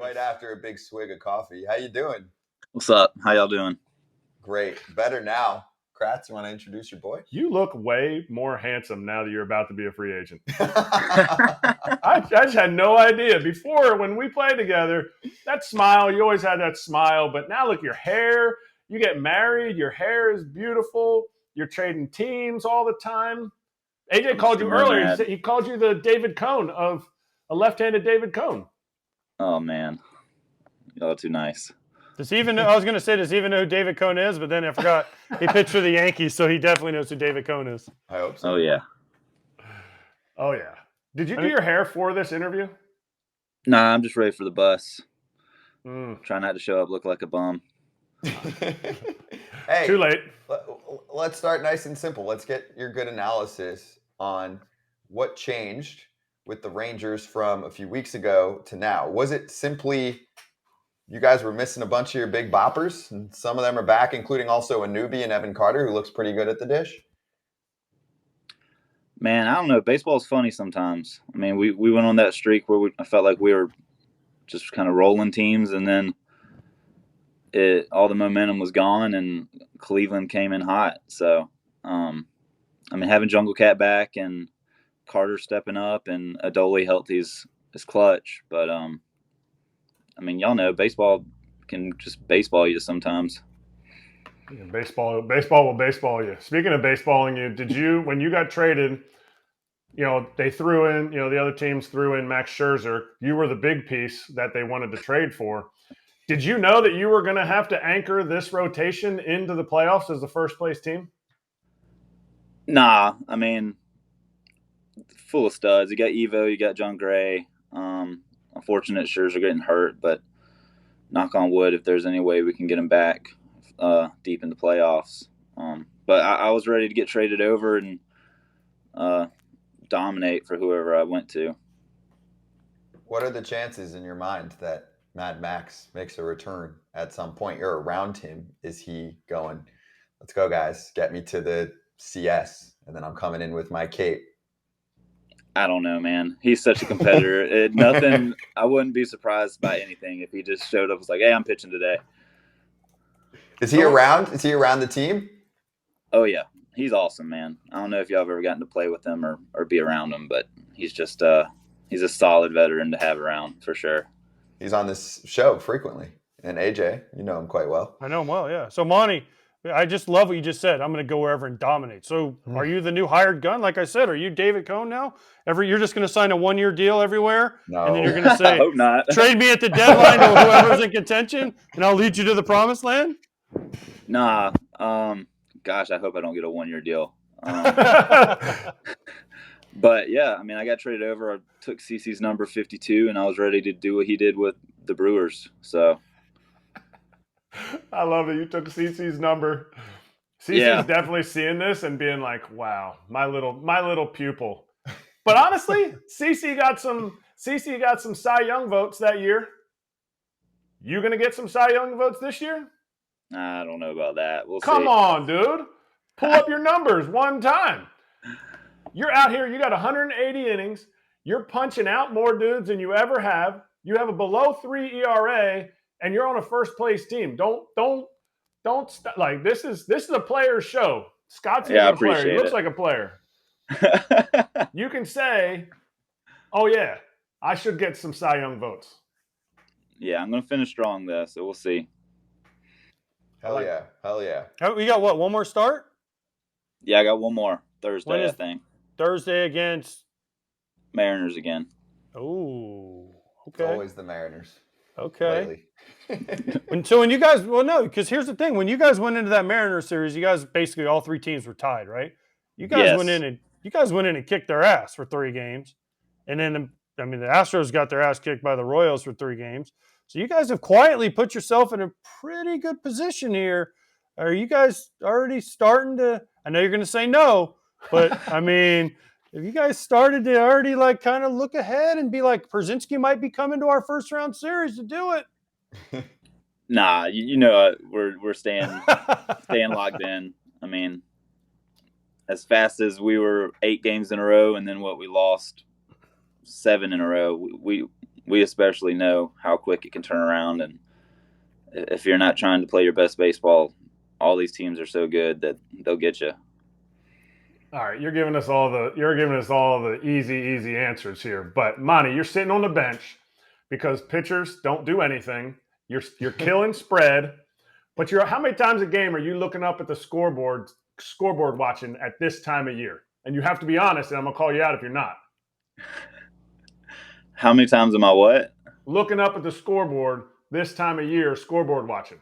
right after a big swig of coffee. How you doing? What's up? How y'all doing? Great. Better now. Kratz, you want to introduce your boy? You look way more handsome now that you're about to be a free agent. I just had no idea. Before, when we played together, that smile, you always had that smile. But now look, your hair, you get married, your hair is beautiful. You're trading teams all the time. AJ called you earlier. He called you the David Cone of a left-handed David Cone. Oh, man. Y'all too nice. Does he even know? I was going to say, does he even know who David Cone is? But then I forgot he pitched for the Yankees, so he definitely knows who David Cone is. I hope so. Oh, yeah. Oh, yeah. Did you do your hair for this interview? Nah, I'm just ready for the bus. Try not to show up, look like a bum. Hey, too late. Let's start nice and simple. Let's get your good analysis on what changed with the Rangers from a few weeks ago to now. Was it simply you guys were missing a bunch of your big boppers, and some of them are back, including also a newbie in Evan Carter, who looks pretty good at the dish? Man, I don't know. Baseball's funny sometimes. I mean, we went on that streak where I felt like we were just kind of rolling teams, and then all the momentum was gone, and Cleveland came in hot. So, I mean, having Jungle Cat back and Carter stepping up and Adoli healthy is clutch. But, I mean, y'all know baseball can just baseball you sometimes. Yeah, baseball will baseball you. Speaking of baseballing you, did you, when you got traded, they threw in, the other teams threw in Max Scherzer. You were the big piece that they wanted to trade for. Did you know that you were going to have to anchor this rotation into the playoffs as the first place team? Nah, I mean, full of studs. You got Evo, you got John Gray. Unfortunate Scherzer getting hurt, but knock on wood if there's any way we can get him back deep in the playoffs. But I was ready to get traded over and dominate for whoever I went to. What are the chances in your mind that Mad Max makes a return at some point? You're around him. Is he going, let's go, guys, get me to the CS, and then I'm coming in with my cape? I don't know, man. He's such a competitor. Nothing. I wouldn't be surprised by anything if he just showed up and was like, hey, I'm pitching today. Is he around? Is he around the team? Oh, yeah. He's awesome, man. I don't know if y'all have ever gotten to play with him or be around him, but he's just he's a solid veteran to have around for sure. He's on this show frequently. And AJ, you know him quite well. I know him well, yeah. So, Monty, I just love what you just said. I'm going to go wherever and dominate. So, are you the new hired gun? Like I said, are you David Cone now? You're just going to sign a 1-year deal everywhere? No. And then you're going to say, I hope not. Trade me at the deadline to whoever's in contention, and I'll lead you to the promised land? Nah. Gosh, I hope I don't get a 1-year deal. But, yeah, I mean, I got traded over. I took CeCe's number 52, and I was ready to do what he did with the Brewers. So I love that you took CeCe's number. CeCe's definitely seeing this and being like, wow, my little pupil. But honestly, CeCe got some Cy Young votes that year. You going to get some Cy Young votes this year? I don't know about that. We'll see. Come on, dude. Pull up your numbers one time. You're out here. You got 180 innings. You're punching out more dudes than you ever have. You have a below 3 ERA, and you're on a first place team. Don't like this is a player's show. Scott's a player. He looks like a player. You can say, "Oh yeah, I should get some Cy Young votes." Yeah, I'm gonna finish strong though, so we'll see. Hell yeah. We got what? One more start? Yeah, I got one more Thursday, I think. Thursday against Mariners again. Oh, okay. It's always the Mariners. Okay. So when you guys, because here's the thing: when you guys went into that Mariners series, you guys basically all three teams were tied, right? You guys went in and kicked their ass for 3 games, and then the Astros got their ass kicked by the Royals for 3 games. So you guys have quietly put yourself in a pretty good position here. Are you guys already starting to? I know you're going to say no, but I mean, if you guys started to already like kind of look ahead and be like, Przinsky might be coming to our first round series to do it. Nah, you know we're staying locked in. I mean, as fast as we were 8 games in a row, and then we lost 7 in a row. we especially know how quick it can turn around. And if you're not trying to play your best baseball, all these teams are so good that they'll get you. All right, you're giving us all the easy answers here. But Monty, you're sitting on the bench because pitchers don't do anything. You're killing spread, but how many times a game are you looking up at the scoreboard watching at this time of year? And you have to be honest, and I'm gonna call you out if you're not. How many times am I what? Looking up at the scoreboard this time of year, scoreboard watching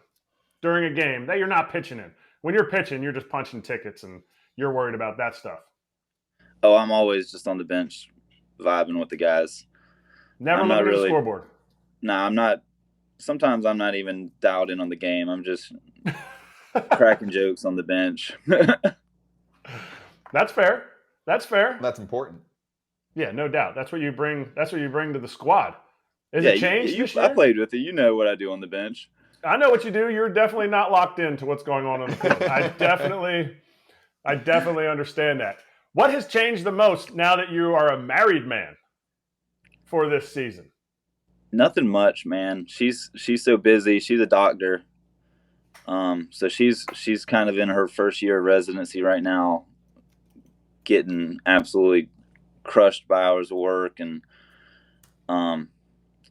during a game that you're not pitching in. When you're pitching, you're just punching tickets and you're worried about that stuff. Oh, I'm always just on the bench vibing with the guys. Never looking at the scoreboard. Nah, I'm not. Sometimes I'm not even dialed in on the game. I'm just cracking jokes on the bench. That's fair. That's fair. That's important. Yeah, no doubt. That's what you bring. That's what you bring to the squad. Is it changed this year? I played with it. You know what I do on the bench. I know what you do. You're definitely not locked into what's going on the field. I definitely understand that. What has changed the most now that you are a married man for this season? Nothing much, man. She's so busy. She's a doctor. So she's kind of in her first year of residency right now, getting absolutely crushed by hours of work, and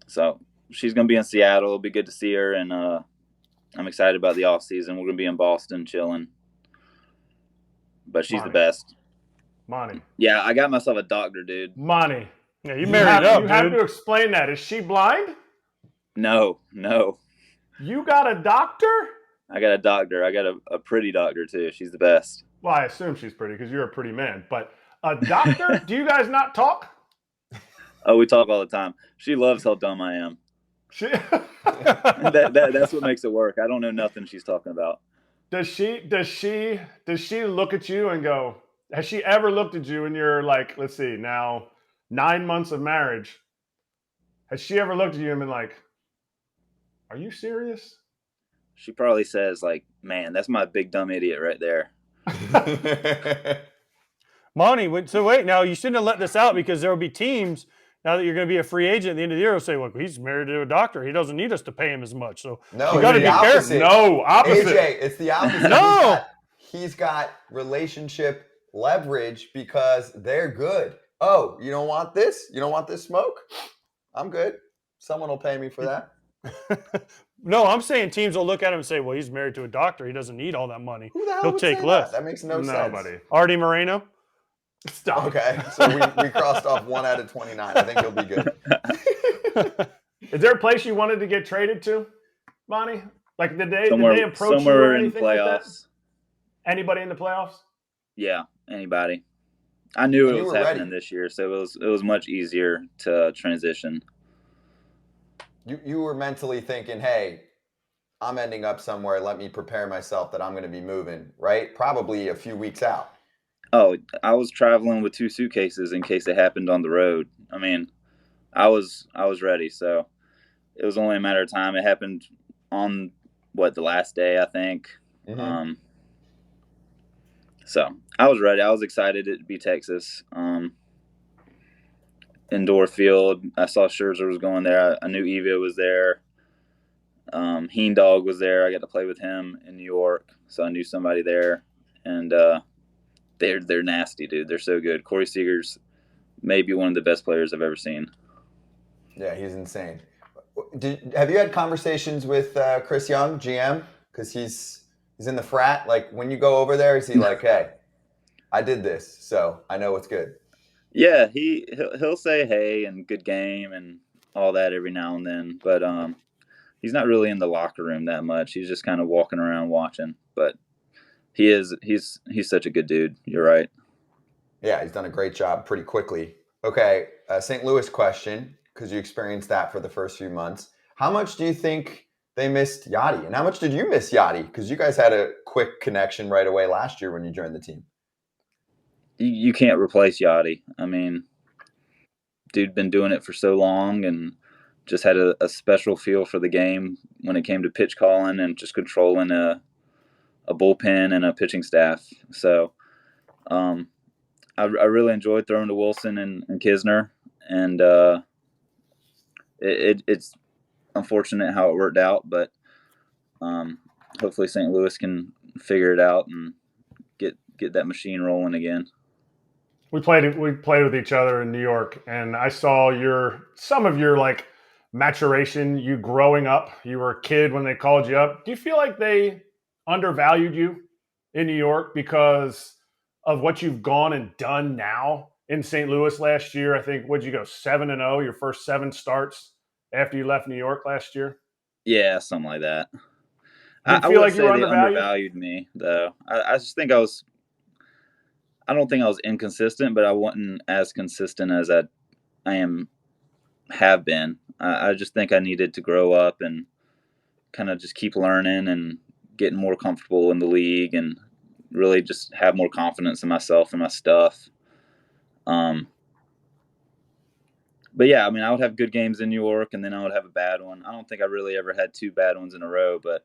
so she's gonna be in Seattle. It'll be good to see her, and I'm excited about the off season. We're gonna be in Boston chilling, but she's the best. Monty. Yeah, I got myself a doctor, dude. Monty. Yeah, you married up, You dude. have to explain that. Is she blind? No. You got a doctor? I got a doctor. I got a pretty doctor too. She's the best. Well, I assume she's pretty because you're a pretty man. But a doctor? Do you guys not talk? Oh, we talk all the time. She loves how dumb I am. That's what makes it work. I don't know nothing she's talking about. Does she look at you and go, has she ever looked at you and you're like, let's see, now 9 months of marriage, has she ever looked at you and been like, are you serious? She probably says like, man, that's my big dumb idiot right there. Monty, so wait, now you shouldn't have let this out because there will be teams now that you're going to be a free agent at the end of the year will say, look, he's married to a doctor. He doesn't need us to pay him as much. So no, you got to be careful. No, opposite. AJ, it's the opposite. No. He's got relationship leverage because they're good. Oh, you don't want this? You don't want this smoke? I'm good. Someone will pay me for that. No, I'm saying teams will look at him and say, well, he's married to a doctor. He doesn't need all that money. Who the hell He'll would take say less. That makes no sense. Nobody. Artie Moreno? Stop. Okay, so we crossed off 1 out of 29. I think he'll be good. Is there a place you wanted to get traded to, Monty? Like did they approach you or or anything in playoffs. like that? Anybody in the playoffs? Yeah, anybody. I knew it was happening ready. this year, so it was much easier to transition. You were mentally thinking, hey, I'm ending up somewhere. Let me prepare myself that I'm going to be moving, right? Probably a few weeks out. Oh, I was traveling with 2 suitcases in case it happened on the road. I mean, I was ready, so it was only a matter of time. It happened on the last day, I think. Mm-hmm. So I was ready. I was excited it'd be Texas. Indoor field. I saw Scherzer was going there. I knew Evia was there. Heen Dog was there. I got to play with him in New York, so I knew somebody there. And they're nasty, dude. They're so good. Corey Seager's maybe one of the best players I've ever seen. Yeah, he's insane. Have you had conversations with Chris Young, GM? Because he's in the frat. Like when you go over there, is he like, hey, I did this, so I know what's good? Yeah, he'll say hey and good game and all that every now and then, but he's not really in the locker room that much. He's just kind of walking around watching. But he's such a good dude. You're right. Yeah, he's done a great job pretty quickly. Okay, St. Louis question, because you experienced that for the first few months. How much do you think they missed Yachty? And how much did you miss Yachty? Because you guys had a quick connection right away last year when you joined the team. You can't replace Yachty. I mean, dude been doing it for so long and just had a special feel for the game when it came to pitch calling and just controlling a bullpen and a pitching staff. So I really enjoyed throwing to Wilson and Kisner. And It's unfortunate how it worked out, but hopefully St. Louis can figure it out and get that machine rolling again. We played with each other in New York, and I saw some of your like maturation, you growing up. You were a kid when they called you up. Do you feel like they undervalued you in New York because of what you've gone and done now in St. Louis last year? I think, would you go 7-0, your first 7 starts after you left New York last year? Yeah, something like that. I feel like you were undervalued? Undervalued me, though. I just think I don't think I was inconsistent, but I wasn't as consistent as I have been. I just think I needed to grow up and kind of just keep learning and getting more comfortable in the league and really just have more confidence in myself and my stuff. But yeah, I mean, I would have good games in New York, and then I would have a bad one. I don't think I really ever had 2 bad ones in a row, but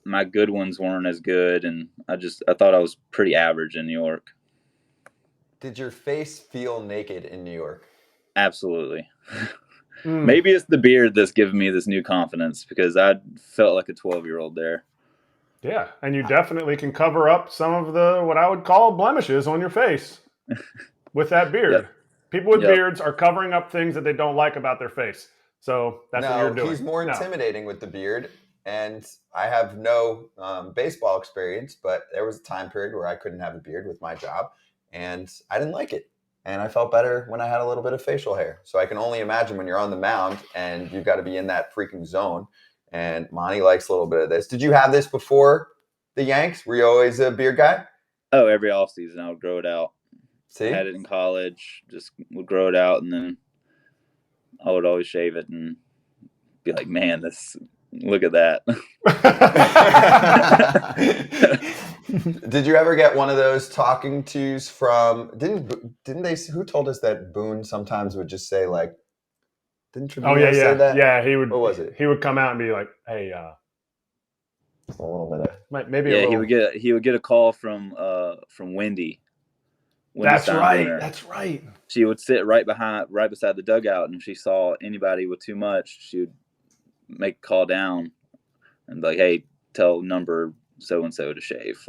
my good ones weren't as good, and I thought I was pretty average in New York. Did your face feel naked in New York? Absolutely. Maybe it's the beard that's giving me this new confidence, because I felt like a 12-year-old there. Yeah, and you definitely can cover up some of the what I would call blemishes on your face with that beard. Yep. People with beards are covering up things that they don't like about their face. So that's what you're doing. He's more intimidating with the beard. And I have no baseball experience, but there was a time period where I couldn't have a beard with my job, and I didn't like it. And I felt better when I had a little bit of facial hair. So I can only imagine when you're on the mound and you've got to be in that freaking zone. And Monty likes a little bit of this. Did you have this before the Yanks? Were you always a beard guy? Oh, every offseason I would grow it out. See? I had it in college, just would grow it out, and then I would always shave it and be like, man, look at that. Did you ever get one of those talking tos from, didn't they, who told us that Boone sometimes would just say like, didn't Trevino say that? Yeah, he would. What was it? He would come out and be like, hey, a little bit of, maybe yeah, he would get a call from Wendy. That's right. That's right. She would sit right beside the dugout, and if she saw anybody with too much, she would make a call down and be like, hey, tell number so-and-so to shave.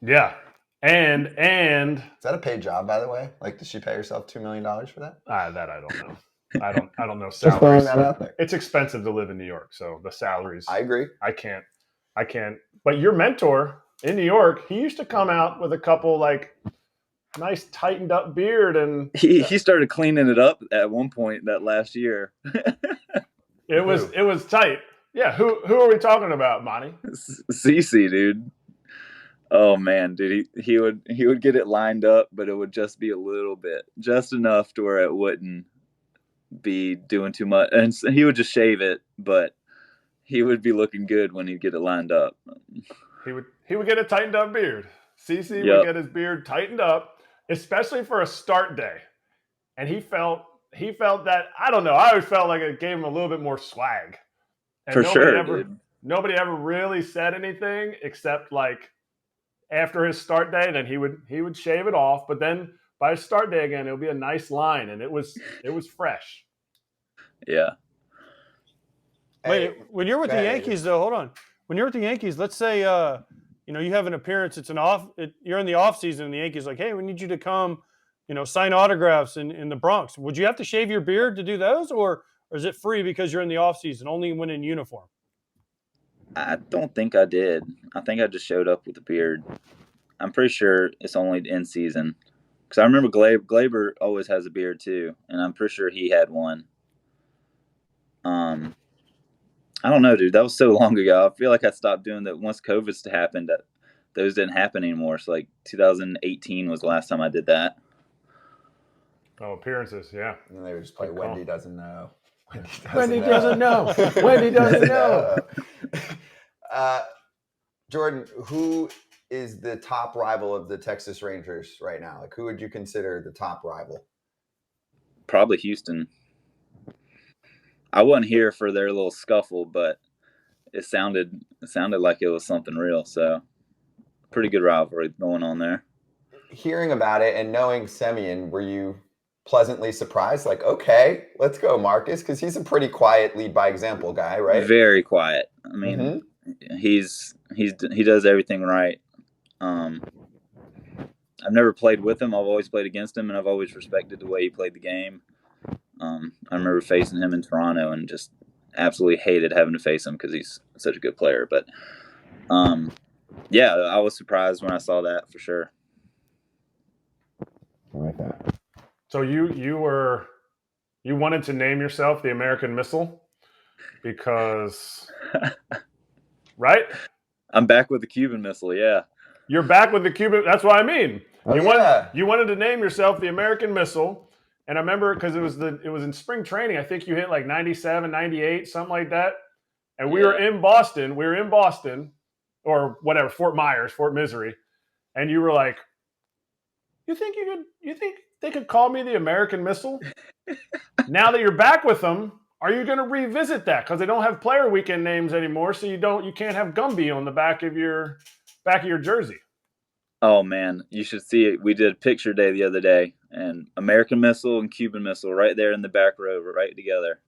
Yeah. And is that a paid job, by the way? Like, does she pay herself $2 million for that? That I don't know. I don't know salaries. Just throwing that out there. It's expensive to live in New York, so the salaries. I agree. I can't. But your mentor in New York, he used to come out with a couple like nice tightened up beard, and he started cleaning it up at one point that last year. It was tight. Yeah, who are we talking about, Monty? CC, dude. Oh man, dude, he would get it lined up, but it would just be a little bit, just enough to where it wouldn't be doing too much, and he would just shave it, but he would be looking good when he'd get it lined up. He would get a tightened up beard. CC would get his beard tightened up, especially for a start day, and he felt that, I don't know, I always felt like it gave him a little bit more swag. And for sure, nobody ever really said anything except like after his start day, then he would shave it off, but then by his start day again, it would be a nice line, and it was fresh. Yeah. Wait, when you're with the Yankees, though, hold on. When you're with the Yankees, let's say you have an appearance. You're in the off season, and the Yankees like, hey, we need you to come, sign autographs in the Bronx. Would you have to shave your beard to do those, or is it free because you're in the off season, only when in uniform? I don't think I did. I think I just showed up with a beard. I'm pretty sure it's only in season. Because I remember Glaber always has a beard too, and I'm pretty sure he had one. I don't know, dude. That was so long ago. I feel like I stopped doing that once COVID happened. That those didn't happen anymore. So like 2018 was the last time I did that. Oh, appearances, yeah. And they would just play Wendy Doesn't Know. Wendy doesn't know. Wendy doesn't know. Jordan, who is the top rival of the Texas Rangers right now? Like, who would you consider the top rival? Probably Houston. I wasn't here for their little scuffle, but it sounded like it was something real. So, pretty good rivalry going on there. Hearing about it and knowing Semyon, were you pleasantly surprised? Like, okay, let's go, Marcus, because he's a pretty quiet, lead by example guy, right? Very quiet. I mean, he does everything right. I've never played with him. I've always played against him, and I've always respected the way he played the game. I remember facing him in Toronto and just absolutely hated having to face him because he's such a good player. But yeah, I was surprised when I saw that for sure. I like that. So you wanted to name yourself the American Missile because, right? I'm back with the Cuban Missile. Yeah, you're back with the Cuban. That's what I mean. Oh, You wanted to name yourself the American Missile, and I remember because it was in spring training. I think you hit like 97, 98, something like that. And we were in Boston. We were in Boston, or whatever, Fort Myers, Fort Misery, and you were like, You think they could call me the American Missile? Now that you're back with them, are you going to revisit that? Because they don't have player weekend names anymore, so you can't have Gumby on the back of your jersey. Oh man, you should see it. We did picture day the other day, and American Missile and Cuban Missile right there in the back row, right together.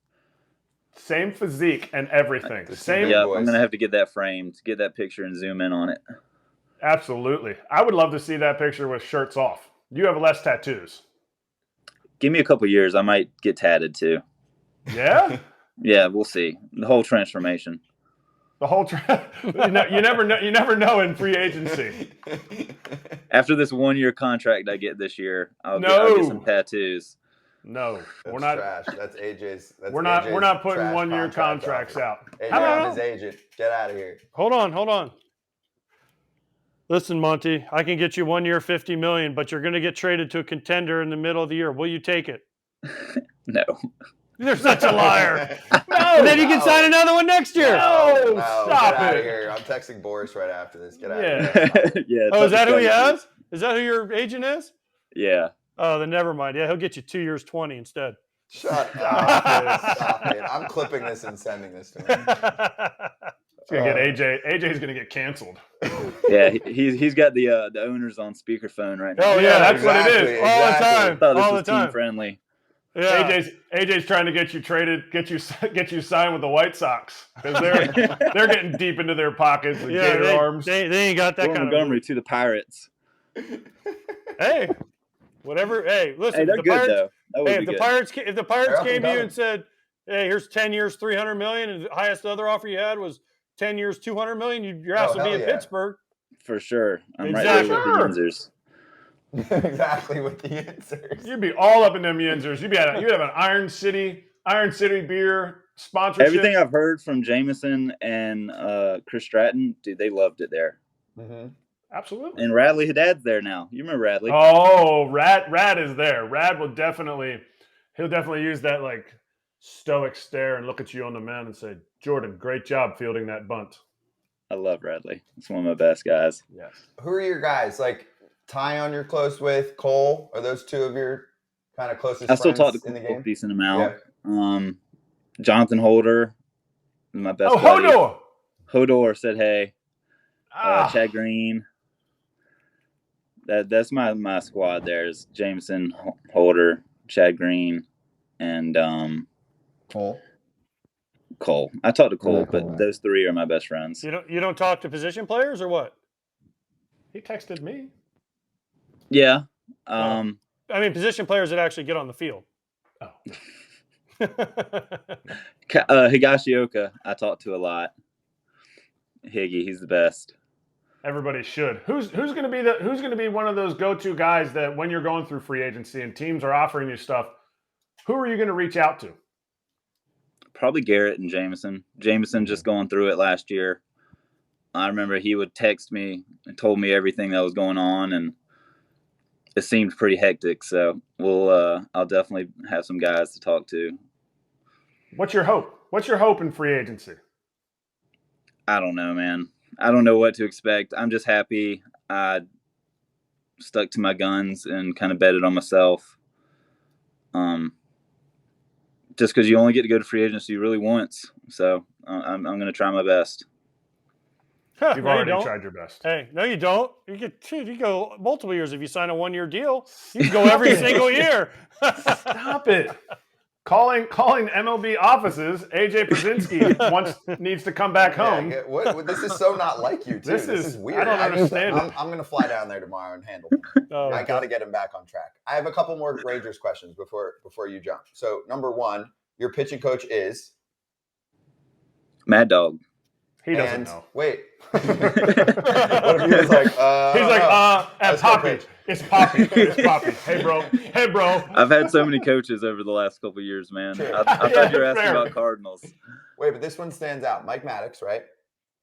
Same physique and everything. Same. Yeah, I'm gonna have to get that framed, get that picture, and zoom in on it. Absolutely, I would love to see that picture with shirts off. You have less tattoos. Give me a couple years, I might get tatted too. Yeah. Yeah, we'll see. The whole transformation. The whole you never know in free agency. After this 1-year contract I get this year, I'll get some tattoos. No, that's we're not. Trash. That's AJ's. We're not putting 1-year contracts out. AJ, I'm his agent. Get out of here. Hold on. Listen, Monty, I can get you 1 year, $50 million, but you're going to get traded to a contender in the middle of the year. Will you take it? No. You're such a liar. No. And then you can sign another one next year. No, stop get out it. of here. I'm texting Boris right after this. Get out of here. Yeah. Oh, is that who he has? Is that who your agent is? Yeah. Oh, then never mind. Yeah, he'll get you 2 years, 20 instead. Shut up. Stop it. I'm clipping this and sending this to him. It's gonna get AJ. AJ's gonna get canceled. Yeah, he's got the owners on speakerphone right now. Oh yeah, that's exactly, what it is. All the time. I thought this All was the time. team friendly. Yeah. AJ's trying to get you traded, get you signed with the White Sox because they're getting deep into their pockets with gator arms. They ain't got that kind Montgomery to the Pirates. Hey, whatever. Hey, listen. Hey, they're the good Pirates, though. That would hey, be if the good. Pirates came to you and said, "Hey, here's 10 years, $300 million," and the highest other offer you had was 10 years, $200 million, your ass would be in Pittsburgh. For sure. I'm Exactly. right there with the Yinzers. Exactly with the answers. You'd be all up in them Yinzers. You'd have an Iron City beer sponsorship. Everything I've heard from Jameson and Chris Stratton, dude, they loved it there. Mm-hmm. Absolutely. And Radley Haddad's there now. You remember Radley? Oh, Rad is there. Rad he'll definitely use that like stoic stare and look at you on the mound and say, "Jordan, great job fielding that bunt." I love Radley. He's one of my best guys. Yes. Who are your guys? Like Tyon, you're close with. Cole, are those two of your kind of closest I still friends talk to in the Cole game? a decent amount. Yeah. Jonathan Holder, my best buddy. Hodor! Hodor said hey. Chad Green. That's my squad there is Jameson, Holder, Chad Green, and Cole. I talked to Cole, Cole, but those three are my best friends. You don't talk to position players or what? He texted me. Yeah. I mean, position players that actually get on the field. Oh. Higashioka, I talk to a lot. Higgy, he's the best. Everybody should. Who's going to be one of those go-to guys that when you're going through free agency and teams are offering you stuff, who are you going to reach out to? Probably Garrett and Jameson. Jameson just going through it last year. I remember he would text me and told me everything that was going on, and it seemed pretty hectic. So I'll definitely have some guys to talk to. What's your hope? What's your hope in free agency? I don't know, man. I don't know what to expect. I'm just happy I stuck to my guns and kind of betted on myself. Just because you only get to go to free agency really once. So I'm going to try my best. You've already tried your best. Hey, no, you don't. You go multiple years if you sign a 1-year deal. You can go every single year. Stop it. Calling MLB offices. AJ Przinsky needs to come back home. This is so not like you, too. This is weird. I don't understand. I'm going to fly down there tomorrow and handle it. I got to get him back on track. I have a couple more Rangers questions before you jump. So, number one, your pitching coach is? Mad Dog. He doesn't know. Wait. What if he was like, he's like, Poppy. It's Poppy. It's Poppy. Hey, bro. I've had so many coaches over the last couple of years, man. I thought you were asking about Cardinals. Wait, but this one stands out. Mike Maddox, right?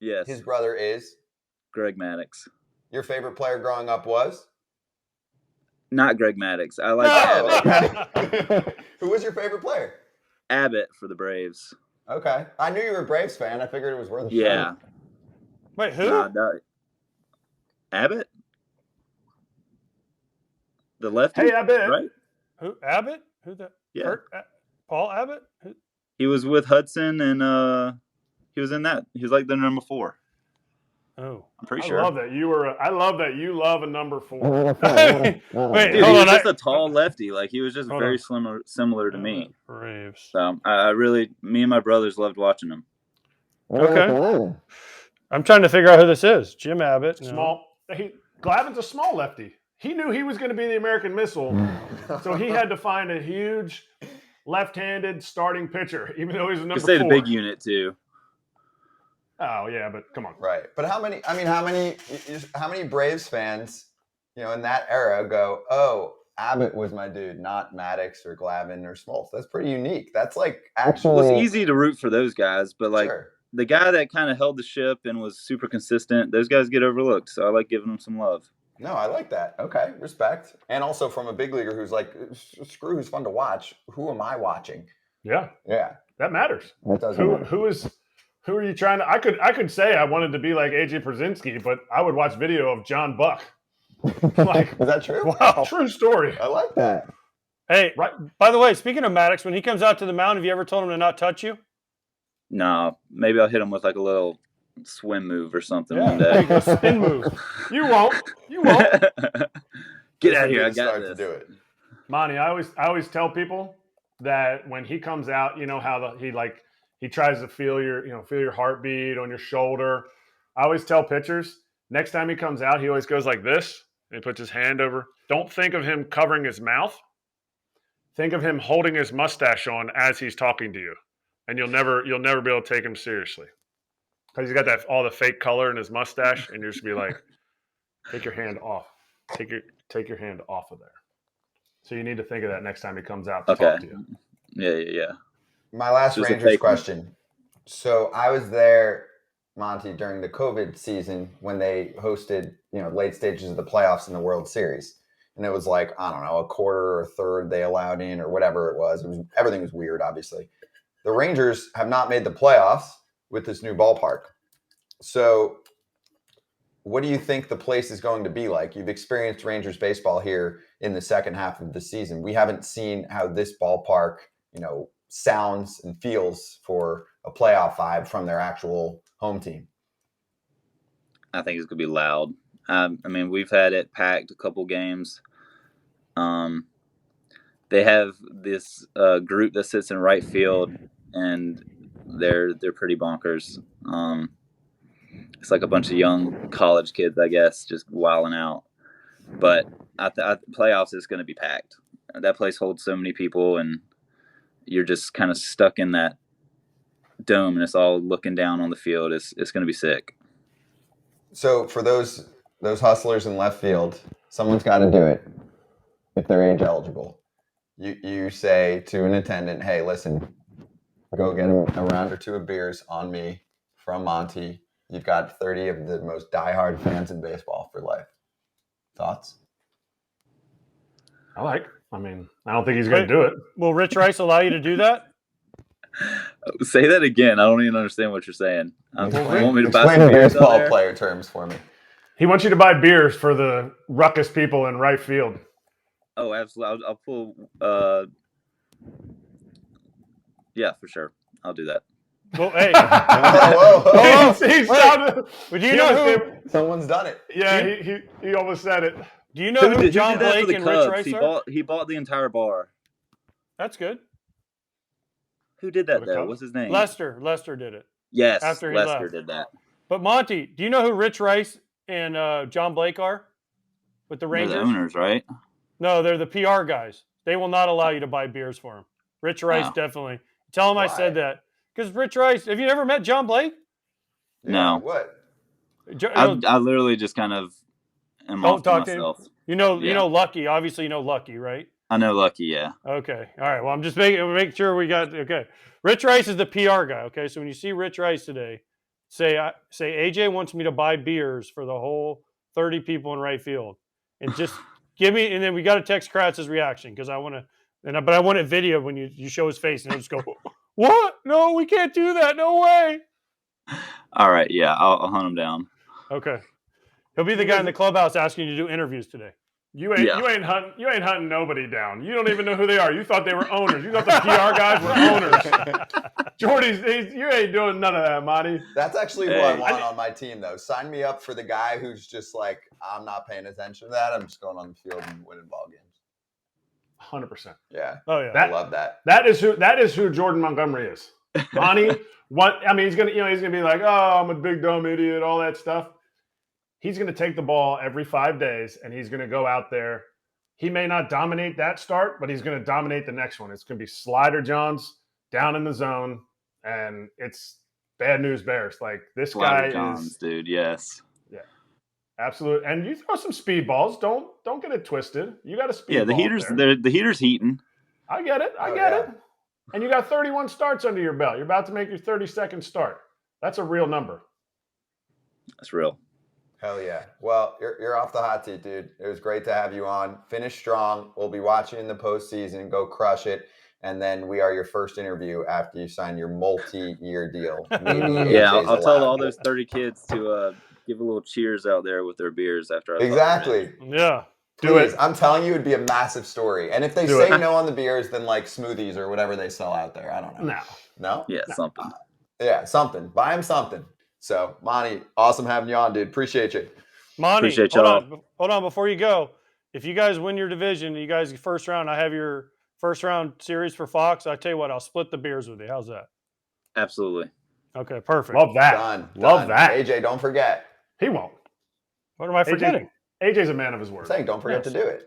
Yes. His brother is? Greg Maddox. Your favorite player growing up was? Not Greg Maddox. I like Abbott. Who was your favorite player? Abbott for the Braves. Okay. I knew you were a Braves fan. I figured it was worth a Yeah. shot. Wait, who? Abbott? The lefty? Hey, Abbott. Right? Who? Abbott? Who that? Yeah. Paul Abbott? He was with Hudson, and he was in that. He was like the number 4. Oh, I'm pretty sure. I love that you love a number 4. Wait, Dude, he was just a tall lefty. Like, he was just very similar to me. Braves. So me and my brothers loved watching him. Okay. I'm trying to figure out who this is. Jim Abbott. Glavin's a small lefty. He knew he was going to be the American Missile, so he had to find a huge left-handed starting pitcher, even though he's a number 4. You say the big unit too. Oh yeah, but come on. Right, but how many Braves fans, in that era go, oh, Abbott was my dude, not Maddox or Glavine or Smoltz. That's pretty unique. That's like actually. Well, it's easy to root for those guys, but like the guy that kind of held the ship and was super consistent, those guys get overlooked. So I like giving them some love. No, I like that. Okay, respect. And also from a big leaguer who's like, screw who's fun to watch. Who am I watching? Yeah. That matters. That doesn't matter. Who are you trying to? I could say I wanted to be like AJ Przinsky, but I would watch video of John Buck. Like, is that true? Wow, true story. I like that. Hey, right. By the way, speaking of Maddox, when he comes out to the mound, have you ever told him to not touch you? No, maybe I'll hit him with like a little swim move or something one day. There you go, spin move. You won't. Get out of here! I got this. To do it. Monty, I always tell people that when he comes out, how he tries to feel your heartbeat on your shoulder. I always tell pitchers, next time he comes out, he always goes like this and he puts his hand over. Don't think of him covering his mouth. Think of him holding his mustache on as he's talking to you, and you'll never be able to take him seriously because he's got all the fake color in his mustache, and you'll just be like, take your hand off. Take your hand off of there. So you need to think of that next time he comes out to talk to you. Yeah. My last Rangers question. So I was there, Monty, during the COVID season when they hosted, late stages of the playoffs in the World Series. And it was like, I don't know, a quarter or a third they allowed in or whatever it was. Everything was weird, obviously. The Rangers have not made the playoffs with this new ballpark. So what do you think the place is going to be like? You've experienced Rangers baseball here in the second half of the season. We haven't seen how this ballpark, sounds and feels for a playoff vibe from their actual home team. I think it's going to be loud. We've had it packed a couple games. They have this group that sits in right field, and they're pretty bonkers. It's like a bunch of young college kids, I guess, just wilding out. But at the playoffs, it's going to be packed. That place holds so many people, and you're just kind of stuck in that dome, and it's all looking down on the field. It's going to be sick. So for those hustlers in left field, someone's got to do it if they're age eligible. You say to an attendant, hey, listen, go get a round or two of beers on me from Monty. You've got 30 of the most diehard fans in baseball for life. Thoughts? I don't think he's going to do it. Will Rich Rice allow you to do that? Say that again. I don't even understand what you're saying. You want me to buy explain some beers baseball player terms for me. He wants you to buy beers for the ruckus people in right field. Oh, absolutely. I'll pull. Yeah, for sure. I'll do that. Well, hey. Whoa. He sounded. But do you know who? Someone's done it. Yeah, he almost said it. Do you know who John did that for Blake the and Cubs? Rich Rice are? He bought the entire bar. That's good. Who did that the though? Cubs? What's his name? Lester did it. Yes, after he Lester left. did that. But Monty, do you know who Rich Rice and John Blake are with the They're Rangers? the owners, right? No, they're the PR guys. They will not allow you to buy beers for him. Rich Rice definitely. Tell him I said that. Because Rich Rice, have you ever met John Blake? No. What? I literally just kind of am Don't off to talk to myself. him. You know Lucky. Obviously, you know Lucky, right? I know Lucky, yeah. Okay. All right. Well, I'm just making sure we got okay. Rich Rice is the PR guy. Okay. So when you see Rich Rice today, say AJ wants me to buy beers for the whole 30 people in right field, and just give me. And then we got to text Kratz's reaction because I want to. But I want a video when you show his face and he'll just go, "What? No, we can't do that. No way." All right. Yeah, I'll hunt him down. Okay. He'll be the guy in the clubhouse asking you to do interviews today. You ain't hunting nobody down. You don't even know who they are. You thought they were owners. You thought the PR guys were owners. Jordy's, you ain't doing none of that, Monty. That's actually who I want on my team, though. Sign me up for the guy who's just like, I'm not paying attention to that. I'm just going on the field and winning ball games. 100%. Yeah. Oh yeah. I love that. That is who Jordan Montgomery is. Monty, he's gonna be like, oh, I'm a big dumb idiot, all that stuff. He's going to take the ball every 5 days, and he's going to go out there. He may not dominate that start, but he's going to dominate the next one. It's going to be Slider Johns down in the zone, and it's bad news bears. Like this Slider guy Johns, is, dude. Yes. Yeah, absolutely. And you throw some speed balls. Don't get it twisted. You got a speed. Yeah, the heater's heating. I get it. I get it. And you got 31 starts under your belt. You're about to make your 32nd start. That's a real number. That's real. Hell yeah. Well, you're off the hot seat, dude. It was great to have you on. Finish strong. We'll be watching in the postseason. Go crush it. And then we are your first interview after you sign your multi-year deal. Yeah, I'll tell all those 30 kids to give a little cheers out there with their beers after I Exactly. Yeah. Do it. I'm telling you, it'd be a massive story. And if they say no on the beers, then like smoothies or whatever they sell out there. I don't know. No? Yeah, something. Yeah, something. Buy him something. So, Monty, awesome having you on, dude. Appreciate you. Monty, appreciate y'all. Hold on. Before you go, if you guys win your division, you guys first round, I have your first round series for Fox. I tell you what, I'll split the beers with you. How's that? Absolutely. Okay, perfect. Love that. Done. That. AJ, don't forget. He won't. What am I forgetting? AJ's a man of his word. I'm saying don't forget to do it.